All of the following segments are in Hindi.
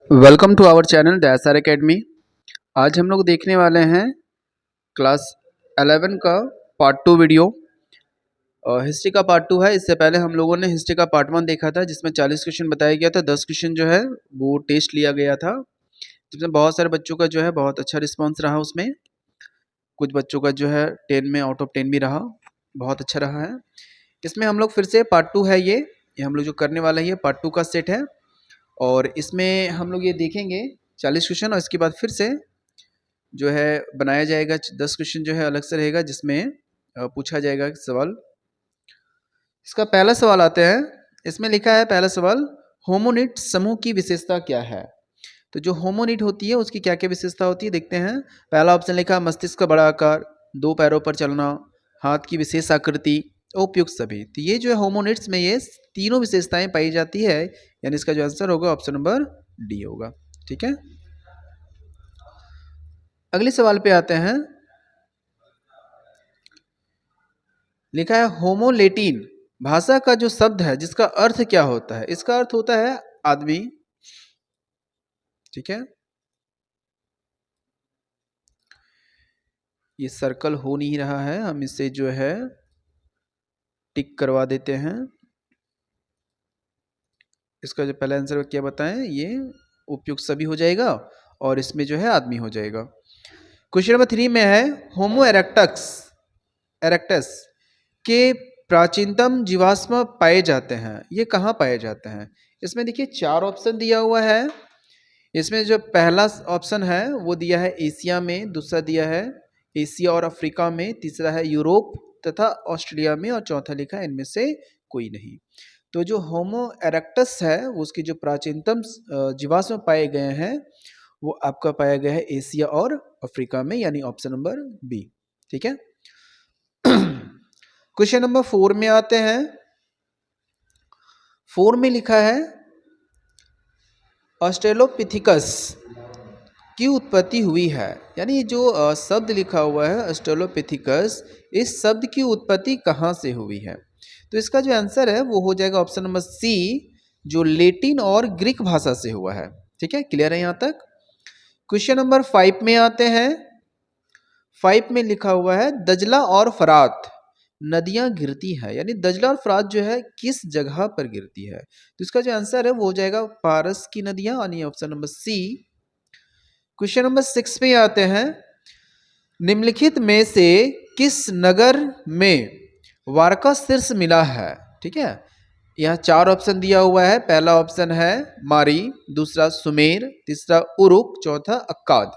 Welcome to our channel the S R academy. आज हम लोग देखने वाले हैं क्लास 11 का पार्ट 2 वीडियो। हिस्ट्री का पार्ट 2 है। इससे पहले हम लोगों ने हिस्ट्री का पार्ट 1 देखा था, जिसमें 40 क्वेश्चन बताया गया था। 10 क्वेश्चन जो है वो टेस्ट लिया गया था, जिसमें बहुत सारे बच्चों का जो है बहुत अच्छा रिस्पॉन्स रहा। उसमें कुछ बच्चों का जो है 10 में आउट ऑफ 10 भी रहा, बहुत अच्छा रहा है। इसमें हम लोग फिर से पार्ट 2 है, ये हम लोग जो करने वाला है ये पार्ट 2 का सेट है। और इसमें हम लोग ये देखेंगे 40 क्वेश्चन, और इसके बाद फिर से जो है बनाया जाएगा 10 क्वेश्चन जो है अलग से रहेगा, जिसमें पूछा जाएगा सवाल। इसका पहला सवाल आते हैं। इसमें लिखा है पहला सवाल, होमोनिड समूह की विशेषता क्या है। तो जो होमोनिड होती है उसकी क्या क्या विशेषता होती है देखते हैं। पहला ऑप्शन लिखा है मस्तिष्क का बड़ा आकार, दो पैरों पर चलना, हाथ की विशेष आकृति, उपयुक्त सभी। तो ये जो है होमोनिड्स में ये तीनों विशेषताएं पाई जाती है, यानी इसका जो आंसर होगा ऑप्शन नंबर डी होगा। ठीक है, अगले सवाल पे आते हैं। लिखा है होमोलेटिन भाषा का जो शब्द है जिसका अर्थ क्या होता है। इसका अर्थ होता है आदमी। ठीक है, ये सर्कल हो नहीं रहा है, हम इसे जो है टिक करवा देते हैं। इसका जो पहला आंसर क्या बताएं, ये उपयुक्त सभी हो जाएगा और इसमें जो है आदमी हो जाएगा। क्वेश्चन नंबर 3 में है होमो एरेक्टस के प्राचीनतम जीवाश्म पाए जाते हैं, ये कहाँ पाए जाते हैं। इसमें देखिए 4 ऑप्शन दिया हुआ है। इसमें जो पहला ऑप्शन है वो दिया है एशिया में, दूसरा दिया है एशिया और अफ्रीका में, तीसरा है यूरोप तथा ऑस्ट्रेलिया में, और चौथा लिखा है इनमें से कोई नहीं। तो जो होमो एरेक्टस है उसकी जो प्राचीनतम जीवाश्म पाए गए हैं वो आपका पाया गया है एशिया और अफ्रीका में, यानी ऑप्शन नंबर बी। ठीक है, क्वेश्चन नंबर 4 में आते हैं। 4 में लिखा है ऑस्ट्रेलोपिथिकस की उत्पत्ति हुई है, यानी जो शब्द लिखा हुआ है ऑस्ट्रेलोपिथिकस, इस शब्द की उत्पत्ति कहाँ से हुई है। तो इसका जो आंसर है वो हो जाएगा ऑप्शन नंबर सी, जो लेटिन और ग्रीक भाषा से हुआ है। ठीक है, क्लियर है यहाँ तक। क्वेश्चन नंबर 5 में आते हैं। 5 में लिखा हुआ है दजला और फरात नदियां गिरती है, यानी दजला और फरात जो है किस जगह पर गिरती है। तो इसका जो आंसर है वो हो जाएगा पारस की नदियां, यानी option number C. Question number 6 पे आते हैं। निम्नलिखित में से किस नगर में वारका शीर्ष मिला है। ठीक है, यहाँ 4 ऑप्शन दिया हुआ है। पहला ऑप्शन है मारी, दूसरा सुमेर, तीसरा उरुक, चौथा अक्काद।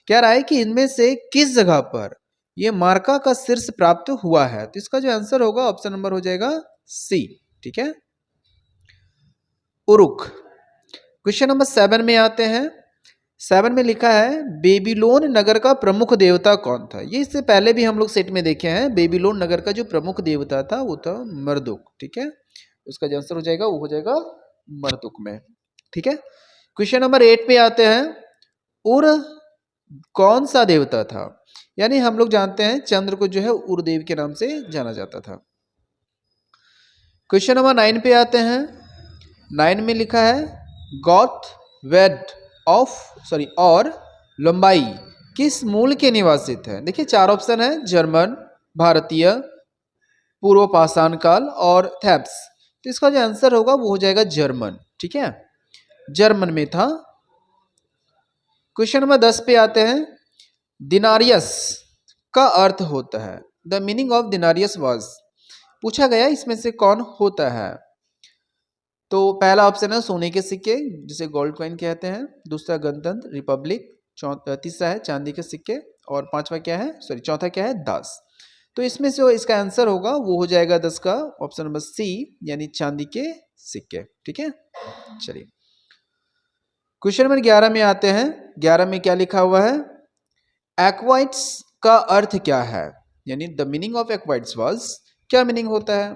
कह रहा है कि इनमें से किस जगह पर यह मार्का का शीर्ष प्राप्त हुआ है। तो इसका जो आंसर होगा ऑप्शन नंबर हो जाएगा सी। ठीक है, उरुक। क्वेश्चन नंबर 7 में आते हैं। 7 में लिखा है बेबीलोन नगर का प्रमुख देवता कौन था। ये इससे पहले भी हम लोग सेट में देखे हैं। बेबीलोन नगर का जो प्रमुख देवता था वो था मर्दुक। ठीक है, उसका जो आंसर हो जाएगा वो हो जाएगा मर्दुक में। ठीक है, क्वेश्चन नंबर 8 पे आते हैं। उर कौन सा देवता था, यानी हम लोग जानते हैं चंद्र को जो है उरदेव के नाम से जाना जाता था। क्वेश्चन नंबर 9 पे आते हैं। 9 में लिखा है गॉथ वेड और लंबाई किस मूल के निवासित है। देखिए 4 ऑप्शन है, जर्मन, भारतीय, पूर्व पाषाण काल और थेब्स। तो इसका जो आंसर होगा वो हो जाएगा जर्मन। ठीक है, जर्मन में था। क्वेश्चन नंबर 10 पे आते हैं। दिनारियस का अर्थ होता है, द मीनिंग ऑफ दिनारियस वाज। पूछा गया इसमें से कौन होता है। तो पहला ऑप्शन है सोने के सिक्के जिसे गोल्ड कॉइन कहते हैं, दूसरा गणतंत्र रिपब्लिक, तीसरा है चांदी के सिक्के, और चौथा क्या है दास। तो इसमें से जो इसका आंसर होगा वो हो जाएगा 10 का ऑप्शन नंबर सी, यानी चांदी के सिक्के। ठीक है, चलिए क्वेश्चन नंबर 11 में आते हैं। 11 में क्या लिखा हुआ है, एक्वाइट्स का अर्थ क्या है, यानी द मीनिंग ऑफ एक्वाइट्स वाज, क्या मीनिंग होता है।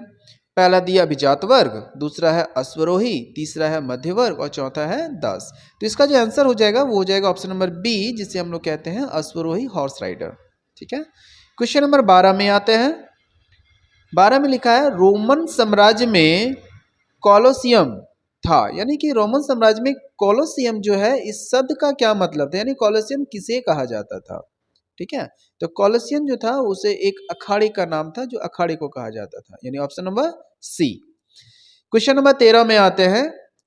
पहला दिया अभिजात वर्ग, दूसरा है अश्वरोही, तीसरा है मध्य वर्ग और चौथा है दास। तो इसका जो आंसर हो जाएगा वो हो जाएगा ऑप्शन नंबर बी, जिसे हम लोग कहते हैं अश्वरोही, हॉर्स राइडर। ठीक है, क्वेश्चन नंबर 12 में आते हैं। 12 में लिखा है रोमन साम्राज्य में कॉलोसियम था। यानी कि रोमन साम्राज्य में कोलोसियम जो है, इस शब्द का क्या मतलब था, यानी कोलोसियम किसे कहा जाता था। ठीक है, तो कोलोसियम जो था उसे एक अखाड़े का नाम था, जो अखाड़े को कहा जाता था, यानी option number C. Question number 13 में आते हैं,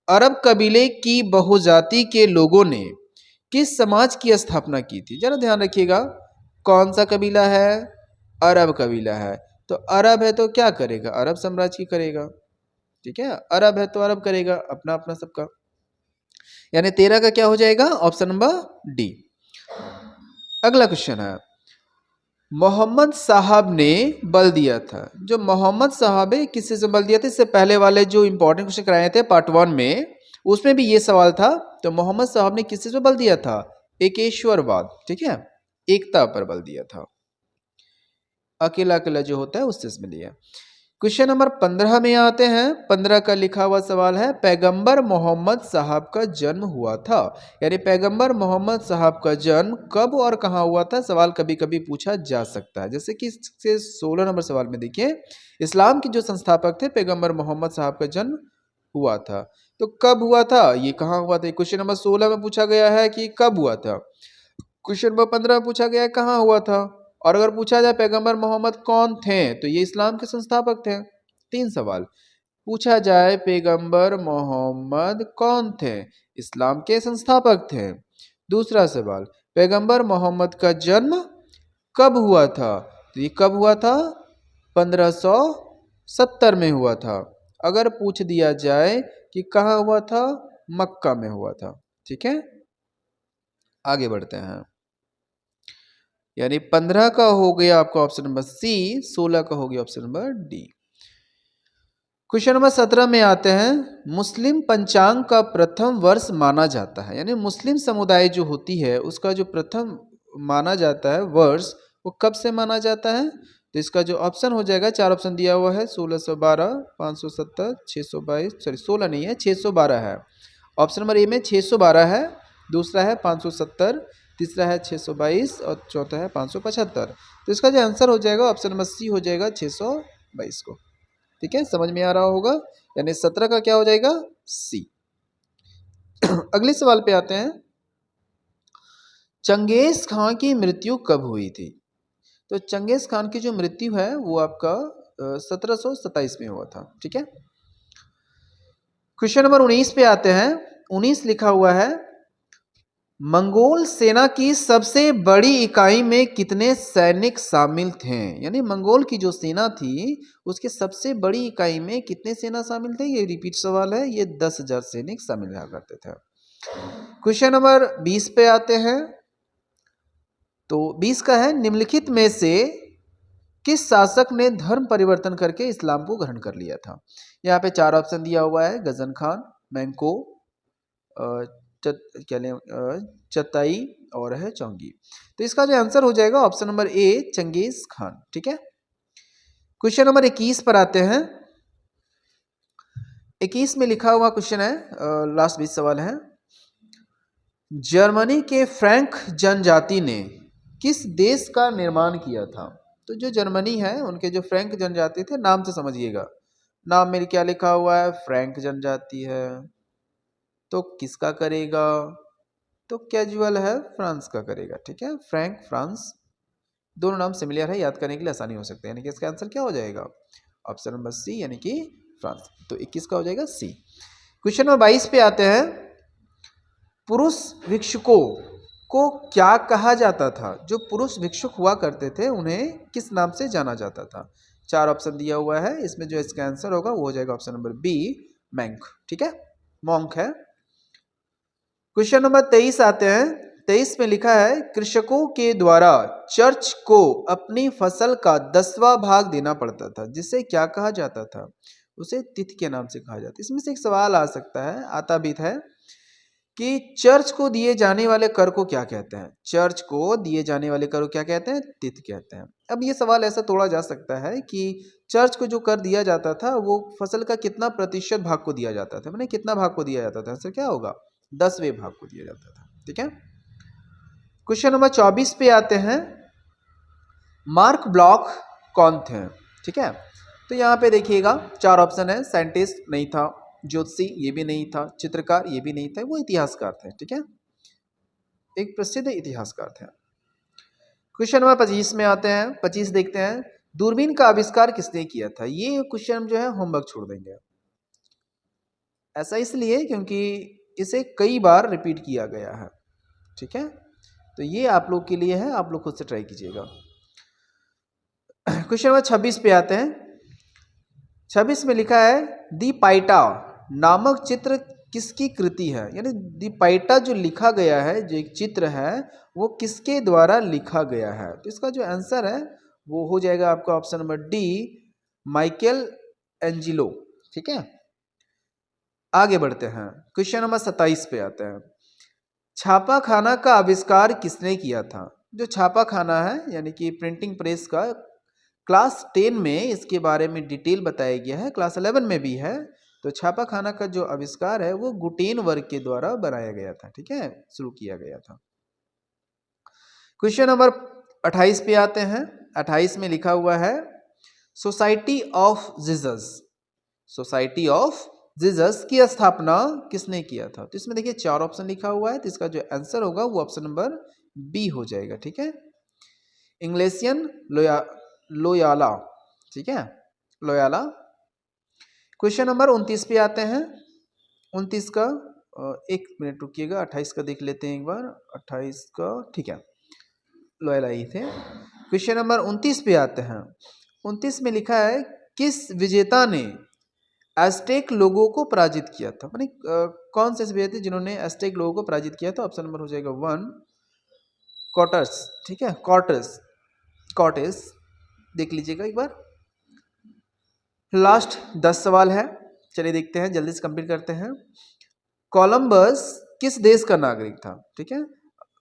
अरब कबीले की बहुजाति के लोगों ने किस समाज की स्थापना की थी। जरा ध्यान रखिएगा, कौन सा कबीला है, अरब कबीला है। तो अरब है तो क्या करेगा, अरब साम्राज्य की करेगा। ठीक है, अरब है तो अरब करेगा, अपना अपना सबका, यानी 13 का क्या हो जाएगा, ऑप्शन नंबर डी। अगला क्वेश्चन है, मोहम्मद साहब ने बल दिया था। जो मोहम्मद साहब है किससे से बल दिया था, इससे पहले वाले जो इंपॉर्टेंट क्वेश्चन कराए थे पार्ट 1 में, उसमें भी ये सवाल था। तो मोहम्मद साहब ने किससे बल दिया था, एकेश्वरवाद, ठीक है, एकता पर बल दिया था। अकेला अकेला जो होता है उससे इसमें दिया। क्वेश्चन नंबर 15 में आते हैं। 15 का लिखा हुआ सवाल है, पैगंबर मोहम्मद साहब का जन्म हुआ था। यानी पैगंबर मोहम्मद साहब का जन्म कब और कहाँ हुआ था, सवाल कभी कभी पूछा जा सकता है। जैसे कि 16 नंबर सवाल में देखिए, इस्लाम के जो संस्थापक थे पैगंबर मोहम्मद साहब का जन्म हुआ था। तो कब हुआ था, ये कहाँ हुआ था। क्वेश्चन नंबर 16 में पूछा गया है कि कब हुआ था, क्वेश्चन नंबर 15 में पूछा गया है कहाँ हुआ था। और अगर पूछा जाए पैगंबर मोहम्मद कौन थे, तो ये इस्लाम के संस्थापक थे। 3 सवाल पूछा जाए, पैगंबर मोहम्मद कौन थे, इस्लाम के संस्थापक थे। दूसरा सवाल, पैगंबर मोहम्मद का जन्म कब हुआ था, तो ये कब हुआ था, 1570 में हुआ था। अगर पूछ दिया जाए कि कहाँ हुआ था, मक्का में हुआ था। ठीक है, आगे बढ़ते हैं। यानी 15 का हो गया आपका ऑप्शन नंबर सी, 16 का हो गया option number D. Question number 17 में आते हैं, मुस्लिम पंचांग का प्रथम वर्ष माना जाता है। यानी मुस्लिम समुदाय जो होती है उसका जो प्रथम माना जाता है वर्ष, वो कब से माना जाता है। तो इसका जो ऑप्शन हो जाएगा, 4 ऑप्शन दिया हुआ है, 1612, 570, 622, सॉरी 16 नहीं है 612 है। ऑप्शन नंबर ए में 612 है, दूसरा है 570, तीसरा है 622 और चौथा है 575। तो इसका जो आंसर हो जाएगा ऑप्शन नंबर सी हो जाएगा 622 को। ठीक है, समझ में आ रहा होगा, यानी 17 का क्या हो जाएगा, सी। अगले सवाल पे आते हैं, चंगेज खान की मृत्यु कब हुई थी। तो चंगेज खान की जो मृत्यु है वो आपका 1727 में हुआ था। ठीक है, क्वेश्चन नंबर 19 पे आते हैं। 19 लिखा हुआ है, मंगोल सेना की सबसे बड़ी इकाई में कितने सैनिक शामिल थे। यानी मंगोल की जो सेना थी उसके सबसे बड़ी इकाई में कितने सेना शामिल थे, ये रिपीट सवाल है, ये 10,000 सैनिक शामिल रहा करते थे। क्वेश्चन नंबर 20 पे आते हैं। तो 20 का है, निम्नलिखित में से किस शासक ने धर्म परिवर्तन करके इस्लाम को ग्रहण कर लिया था। यहाँ पे 4 ऑप्शन दिया हुआ है, गजन खान, मैंको, चताई और है चौंगी। तो इसका जो आंसर हो जाएगा option number A, Genghis Khan. ठीक है, क्वेश्चन नंबर 21 पर आते हैं। 21 में लिखा हुआ क्वेश्चन है, लास्ट 20 सवाल है, जर्मनी के फ्रैंक जनजाति ने किस देश का निर्माण किया था। तो जो जर्मनी है उनके जो फ्रैंक जनजाति थे, नाम से समझिएगा, नाम में क्या लिखा हुआ है, फ्रैंक जनजाति है, तो किसका करेगा, तो कैजुअल है, फ्रांस का करेगा। ठीक है, फ्रैंक, फ्रांस, दोनों नाम सिमिलर है, याद करने के लिए आसानी हो सकती है। यानी कि इसका आंसर क्या हो जाएगा, ऑप्शन नंबर सी, यानी कि फ्रांस। तो 21 का हो जाएगा सी। क्वेश्चन नंबर 22 पे आते हैं, पुरुष भिक्षुकों को क्या कहा जाता था। जो पुरुष भिक्षुक हुआ करते थे उन्हें किस नाम से जाना जाता था। 4 ऑप्शन दिया हुआ है, इसमें जो इसका आंसर होगा वो हो जाएगा ऑप्शन नंबर बी, मैंक। ठीक है, मॉन्क है। क्वेश्चन नंबर 23 आते हैं। 23 में लिखा है, कृषकों के द्वारा चर्च को अपनी फसल का 10वां भाग देना पड़ता था, जिसे क्या कहा जाता था, उसे तिथि के नाम से कहा जाता है। इसमें से एक सवाल आ सकता है, आता भी है, कि चर्च को दिए जाने वाले कर को क्या कहते हैं। चर्च को दिए जाने वाले कर को क्या कहते हैं, तिथि कहते हैं। अब ये सवाल ऐसा तोड़ा जा सकता है कि चर्च को जो कर दिया जाता था वो फसल का कितना प्रतिशत भाग को दिया जाता था, मैंने कितना भाग को दिया जाता था, आंसर क्या होगा, 10वें भाग को दिया जाता था। ठीक है, क्वेश्चन नंबर 24 पे आते हैं, मार्क ब्लॉक कौन थे। ठीक है, तो यहाँ पे देखिएगा 4 ऑप्शन है, साइंटिस्ट नहीं था, ज्योतिषी ये भी नहीं था, चित्रकार ये भी नहीं था, वो इतिहासकार थे। ठीक है, एक प्रसिद्ध इतिहासकार थे। क्वेश्चन नंबर 25 में आते हैं। 25 देखते हैं, दूरबीन का आविष्कार किसने किया था। ये क्वेश्चन जो है होमवर्क छोड़ देंगे। ऐसा इसलिए क्योंकि इसे कई बार रिपीट किया गया है। ठीक है, तो ये आप लोग के लिए है, आप लोग खुद से ट्राई कीजिएगा। क्वेश्चन नंबर 26 पे आते हैं। 26 में लिखा है दी पाइटा नामक चित्र किसकी कृति है। यानी दी पाइटा जो लिखा गया है, जो एक चित्र है, वो किसके द्वारा लिखा गया है। तो इसका जो आंसर है वो हो जाएगा आपका option number D, Michael Angelo. ठीक है, आगे बढ़ते हैं। क्वेश्चन नंबर 27 पे आते हैं। छापा खाना का आविष्कार किसने किया था। जो छापा खाना है यानी कि प्रिंटिंग प्रेस का, क्लास 10 में इसके बारे में डिटेल बताया गया है, क्लास 11 में भी है। तो छापा खाना का जो आविष्कार है वो गुटेनबर्ग के द्वारा बनाया गया था। ठीक है, शुरू किया गया था। क्वेश्चन नंबर 28 पे आते हैं। 28 में लिखा हुआ है society of Jesus. Society of Jesus की स्थापना किसने किया था। तो इसमें देखिए 4 ऑप्शन लिखा हुआ है, तो इसका जो आंसर होगा वो ऑप्शन नंबर बी हो जाएगा। ठीक है, इंग्लेसियन लोयाला। ठीक है, लोयाला। क्वेश्चन नंबर 29 पे आते हैं। 29 का एक मिनट रुकिएगा, 28 का देख लेते हैं एक बार। 28 का ठीक है, लोयाला ही थे। क्वेश्चन नंबर 29 पे आते हैं। 29 में लिखा है किस विजेता ने एस्टेक लोगों को पराजित किया था। मानी कौन से विजेता जिन्होंने एस्टेक लोगों को पराजित किया था। ऑप्शन नंबर हो जाएगा 1 कॉर्टस। ठीक है, कॉर्टेस देख लीजिएगा एक बार। लास्ट 10 सवाल है, चलिए देखते हैं, जल्दी से कंप्लीट करते हैं। कोलंबस किस देश का नागरिक था। ठीक है,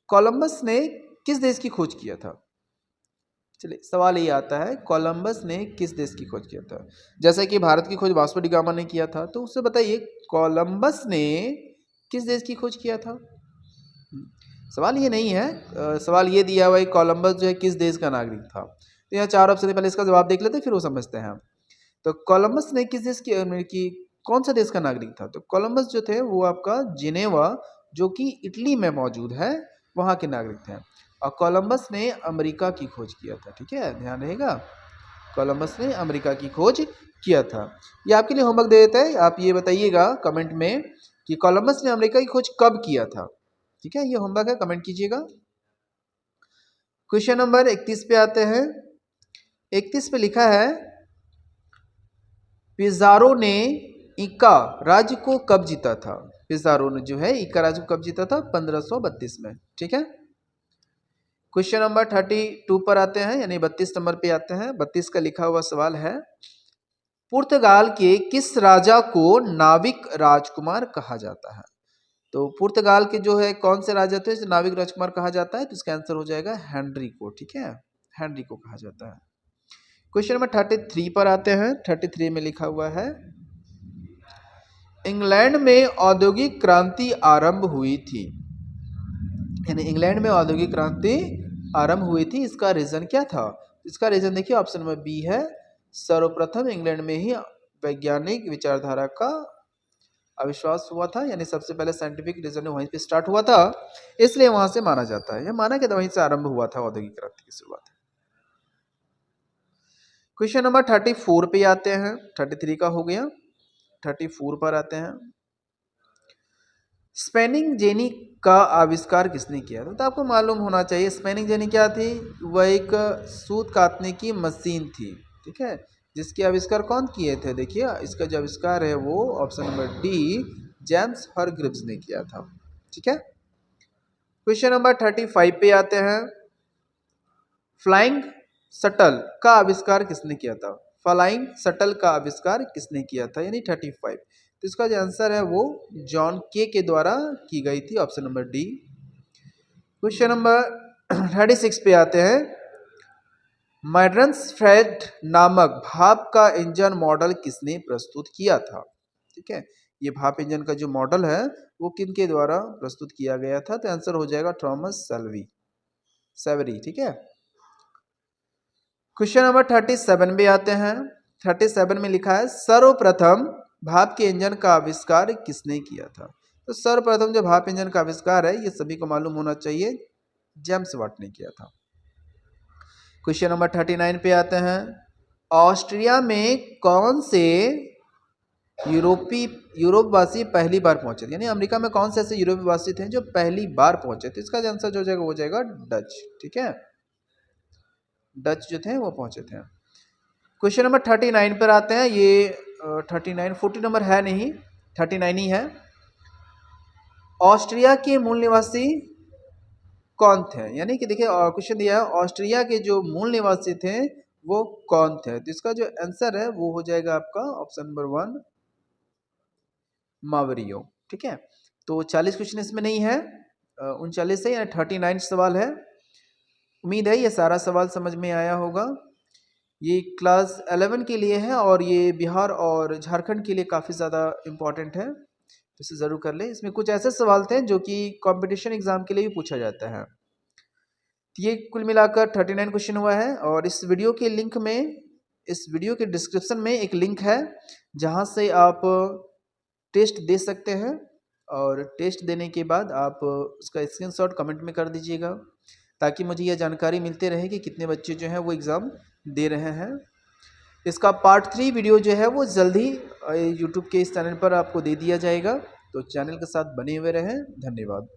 कोलंबस ने किस देश की खोज किया था। चलिए सवाल ये आता है, कोलंबस ने किस देश की खोज किया था। जैसे कि भारत की खोज वास्को डी गामा ने किया था, तो उससे बताइए कोलंबस ने किस देश की खोज किया था। सवाल ये नहीं है, सवाल ये दिया हुआ है कोलंबस जो है किस देश का नागरिक था। तो यहाँ 4 ऑप्शन है, पहले इसका जवाब देख लेते हैं फिर वो समझते हैं। तो कोलंबस ने किस देश की कौन सा देश का नागरिक था। तो कोलंबस जो थे वो आपका जिनेवा, जो कि इटली में मौजूद है, वहाँ के नागरिक थे। और कोलंबस ने अमेरिका की खोज किया था। ठीक है, ध्यान रहेगा, कोलंबस ने अमेरिका की खोज किया था। ये आपके लिए होमवर्क दे देते हैं, आप ये बताइएगा कमेंट में कि कोलंबस ने अमेरिका की खोज कब किया था। ठीक है, ये होमवर्क है, कमेंट कीजिएगा। क्वेश्चन नंबर 31 पे आते हैं। 31 पे लिखा है पिज़ारो ने इका राज्य को कब जीता था। पिज़ारो ने जो है इका राज्य को कब जीता था, 1532 में। ठीक है, क्वेश्चन नंबर 32 पर आते हैं, यानी 32 नंबर पे आते हैं। 32 का लिखा हुआ सवाल है पुर्तगाल के किस राजा को नाविक राजकुमार कहा जाता है। तो पुर्तगाल के जो है कौन से राजा थे नाविक राजकुमार कहा जाता है। तो इसका आंसर हो जाएगा हेनरी को। ठीक है, हेनरी को कहा जाता है। क्वेश्चन नंबर 33 पर आते हैं। 33 में लिखा हुआ है इंग्लैंड में औद्योगिक क्रांति आरंभ हुई थी। यानी इंग्लैंड में औद्योगिक क्रांति आरंभ हुई थी, इसका रीजन क्या था। इसका रीजन देखिए ऑप्शन नंबर बी है, सर्वप्रथम इंग्लैंड में ही वैज्ञानिक विचारधारा का अविश्वास हुआ था। यानी सबसे पहले साइंटिफिक रीजन वहीं पे स्टार्ट हुआ था, इसलिए वहां से माना जाता है, यह माना कि वहीं से आरंभ हुआ था औद्योगिक क्रांति की शुरुआत। क्वेश्चन नंबर 34 पे आते हैं। 33 का हो गया, 34 पर आते हैं। स्पेनिंग जेनी का आविष्कार किसने किया था। तो आपको मालूम होना चाहिए स्पेनिंग जेनी क्या थी, वह एक सूत काटने की मशीन थी। ठीक है, जिसके आविष्कार कौन किए थे। देखिए इसका जो आविष्कार है वो option number D, James Hargreaves ने किया था। ठीक है, क्वेश्चन नंबर 35 पे आते हैं। फ्लाइंग शटल का आविष्कार किसने किया था। फ्लाइंग शटल का आविष्कार किसने किया था, यानी 35। तो इसका जो आंसर है वो जॉन के द्वारा की गई थी, option number D. Question number 36 पे आते हैं। मैड्रन्सफ्रेड नामक भाप का इंजन मॉडल किसने प्रस्तुत किया था। ठीक है, ये भाप इंजन का जो मॉडल है वो किनके द्वारा प्रस्तुत किया गया था। तो आंसर हो जाएगा थॉमस सेवरी। ठीक है, क्वेश्चन नंबर 37 पे आते हैं। 37 में लिखा है सर्वप्रथम भाप के इंजन का आविष्कार किसने किया था? तो सर्वप्रथम जो भाप इंजन का आविष्कार है ये सभी को मालूम होना चाहिए, जेम्स वाट ने किया था। क्वेश्चन नंबर 39 पे आते हैं। ऑस्ट्रिया में कौन से यूरोपवासी पहली बार पहुंचे थे? यानी अमेरिका में कौन से ऐसे यूरोपवासी थे जो पहली बार पहुंचे थे? इसका आंसर जो हो जाएगा वो हो जाएगा डच। ठीक है, डच जो थे वो पहुंचे थे। क्वेश्चन नंबर 39 पर आते हैं। ये 39 40 नंबर है नहीं, 39 ही है। ऑस्ट्रिया के मूल निवासी कौन थे? यानी कि देखिए क्वेश्चन दिया है ऑस्ट्रिया के जो मूल निवासी थे वो कौन थे? तो इसका जो आंसर है वो हो जाएगा आपका ऑप्शन नंबर 1 मावरियो। ठीक है, तो 40 क्वेश्चन इसमें नहीं है, 39 से या 39 सवाल है। उम्मीद है ये सारा सवाल समझ में आया होगा। ये क्लास 11 के लिए है और ये बिहार और झारखंड के लिए काफ़ी ज़्यादा इम्पोर्टेंट है, तो इसे ज़रूर कर लें। इसमें कुछ ऐसे सवाल थे जो कि कंपटीशन एग्जाम के लिए भी पूछा जाता है। तो ये कुल मिलाकर 39 क्वेश्चन हुआ है और इस वीडियो के लिंक में, इस वीडियो के डिस्क्रिप्शन में एक लिंक है जहाँ से आप टेस्ट दे सकते हैं और टेस्ट देने के बाद आप उसका स्क्रीनशॉट कमेंट में कर दीजिएगा ताकि मुझे यह जानकारी मिलती रहे कि कितने बच्चे जो हैं वो एग्ज़ाम दे रहे हैं। इसका पार्ट 3 वीडियो जो है वो जल्द ही यूट्यूब के इस चैनल पर आपको दे दिया जाएगा, तो चैनल के साथ बने हुए रहें। धन्यवाद।